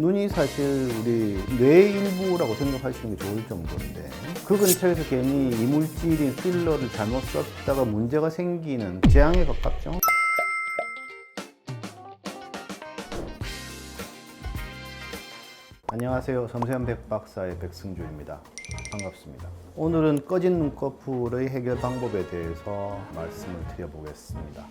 눈이 사실 우리 뇌의 일부라고 생각하시는 게 좋을 정도인데 그 근처에서 괜히 이물질인 필러를 잘못 썼다가 문제가 생기는 재앙에 가깝죠. 안녕하세요. 섬세한 백박사의 백승주입니다. 반갑습니다. 오늘은 꺼진 눈꺼풀의 해결 방법에 대해서 말씀을 드려보겠습니다.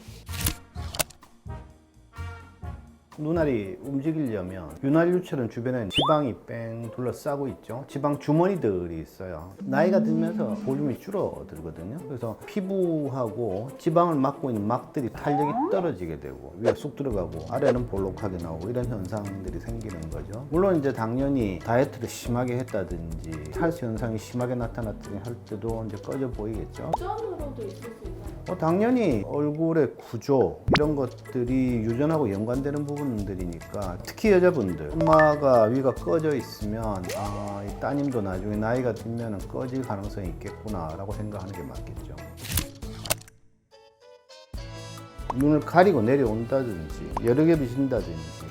눈알이 움직이려면 윤활유처럼 주변에 지방이 뺑 둘러싸고 있죠. 지방 주머니들이 있어요. 나이가 들면서 볼륨이 줄어들거든요. 그래서 피부하고 지방을 막고 있는 막들이 탄력이 떨어지게 되고 위에 쑥 들어가고 아래는 볼록하게 나오고 이런 현상들이 생기는 거죠. 물론 이제 당연히 다이어트를 심하게 했다든지 탈수 현상이 심하게 나타났더니 할 때도 이제 꺼져 보이겠죠. 유전으로도 있을 수 있나요? 당연히 얼굴의 구조 이런 것들이 유전하고 연관되는 부분들이니까 특히 여자분들 엄마가 위가 꺼져 있으면 이 따님도 나중에 나이가 들면 꺼질 가능성이 있겠구나 라고 생각하는 게 맞겠죠. 눈을 가리고 내려온다든지 여러 개 비신다든지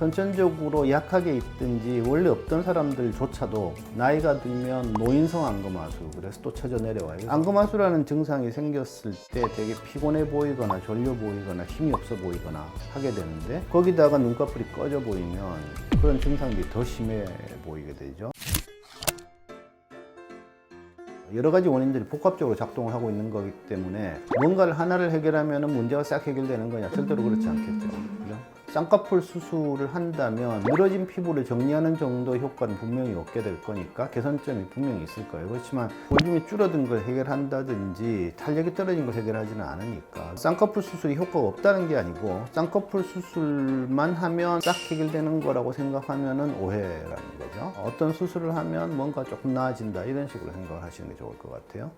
선천적으로 약하게 있든지 원래 없던 사람들조차도 나이가 들면 노인성 안검하수 그래서 또 처져 내려와요. 안검하수라는 증상이 생겼을 때 되게 피곤해 보이거나 졸려 보이거나 힘이 없어 보이거나 하게 되는데 거기다가 눈꺼풀이 꺼져 보이면 그런 증상들이 더 심해 보이게 되죠. 여러 가지 원인들이 복합적으로 작동을 하고 있는 거기 때문에 뭔가를 하나를 해결하면 문제가 싹 해결되는 거냐? 절대로 그렇지 않겠죠. 그죠? 쌍꺼풀 수술을 한다면 늘어진 피부를 정리하는 정도의 효과는 분명히 얻게 될 거니까 개선점이 분명히 있을 거예요. 그렇지만 볼륨이 줄어든 걸 해결한다든지 탄력이 떨어진 걸 해결하지는 않으니까 쌍꺼풀 수술이 효과가 없다는 게 아니고 쌍꺼풀 수술만 하면 싹 해결되는 거라고 생각하면 오해라는 거죠. 어떤 수술을 하면 뭔가 조금 나아진다 이런 식으로 생각을 하시는 게 좋을 것 같아요.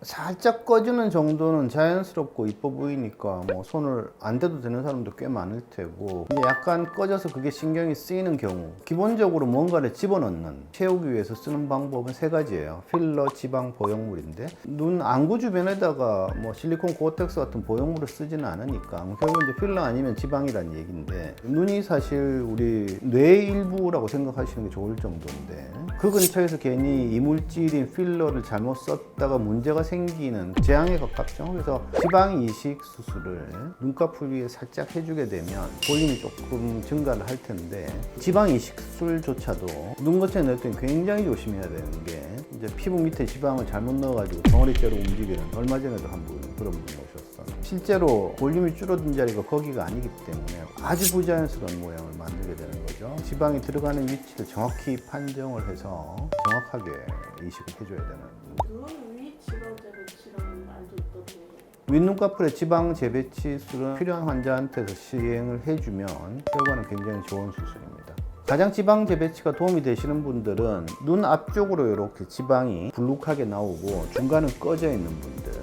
살짝 꺼지는 정도는 자연스럽고 이뻐 보이니까 뭐 손을 안 대도 되는 사람도 꽤 많을 테고 이제 약간 꺼져서 그게 신경이 쓰이는 경우 기본적으로 뭔가를 집어넣는 채우기 위해서 쓰는 방법은 세 가지예요. 필러, 지방, 보형물인데 눈 안구 주변에다가 뭐 실리콘 고어텍스 같은 보형물을 쓰지는 않으니까 결국 이제 필러 아니면 지방이라는 얘기인데 눈이 사실 우리 뇌의 일부라고 생각하시는 게 좋을 정도인데 그 근처에서 괜히 이물질인 필러를 잘못 썼다가 문제가 생기는 재앙에 가깝죠. 그래서 지방 이식 수술을 눈꺼풀 위에 살짝 해주게 되면 볼륨이 조금 증가를 할 텐데 지방 이식 수술조차도 눈 거치에 넣을 때 굉장히 조심해야 되는 게 이제 피부 밑에 지방을 잘못 넣어가지고 덩어리째로 움직이는 얼마 전에도 한 분 그런 분 오셨어요. 실제로 볼륨이 줄어든 자리가 거기가 아니기 때문에 아주 부자연스러운 모양을 만들게 되는 거죠. 지방이 들어가는 위치를 정확히 판정을 해서 정확하게 이식을 해줘야 되는 눈 위 지방 재배치라는 말도 있던데 윗눈꺼풀에 지방 재배치술은 필요한 환자한테서 시행을 해주면 결과는 굉장히 좋은 수술입니다. 가장 지방 재배치가 도움이 되시는 분들은 눈 앞쪽으로 이렇게 지방이 불룩하게 나오고 중간은 꺼져 있는 분들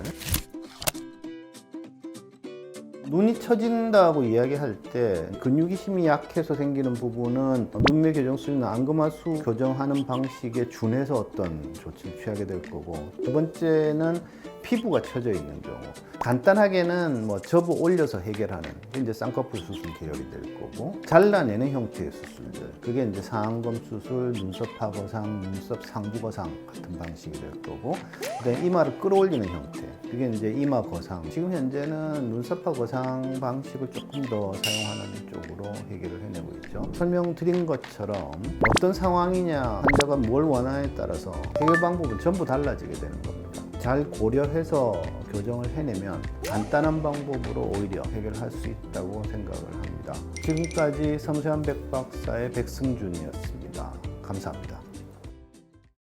눈이 처진다고 이야기할 때 근육이 힘이 약해서 생기는 부분은 눈매 교정술이나 안검하수 교정하는 방식에 준해서 어떤 조치를 취하게 될 거고 두 번째는 피부가 처져 있는 경우 간단하게는 뭐 접어 올려서 해결하는 게 이제 쌍꺼풀 수술 개혁이 될 거고 잘라내는 형태의 수술들 그게 이제 상안검 수술, 눈썹 하거상, 눈썹 상부 거상 같은 방식이 될 거고 그다음에 이마를 끌어올리는 형태 그게 이제 이마 거상 지금 현재는 눈썹 하거상 방식을 조금 더 사용하는 쪽으로 해결을 해내고 있죠. 설명드린 것처럼 어떤 상황이냐 환자가 뭘 원하냐에 따라서 해결 방법은 전부 달라지게 되는 겁니다. 잘 고려해서 교정을 해내면 간단한 방법으로 오히려 해결할 수 있다고 생각을 합니다. 지금까지 섬세한 백박사의 백승준이었습니다. 감사합니다.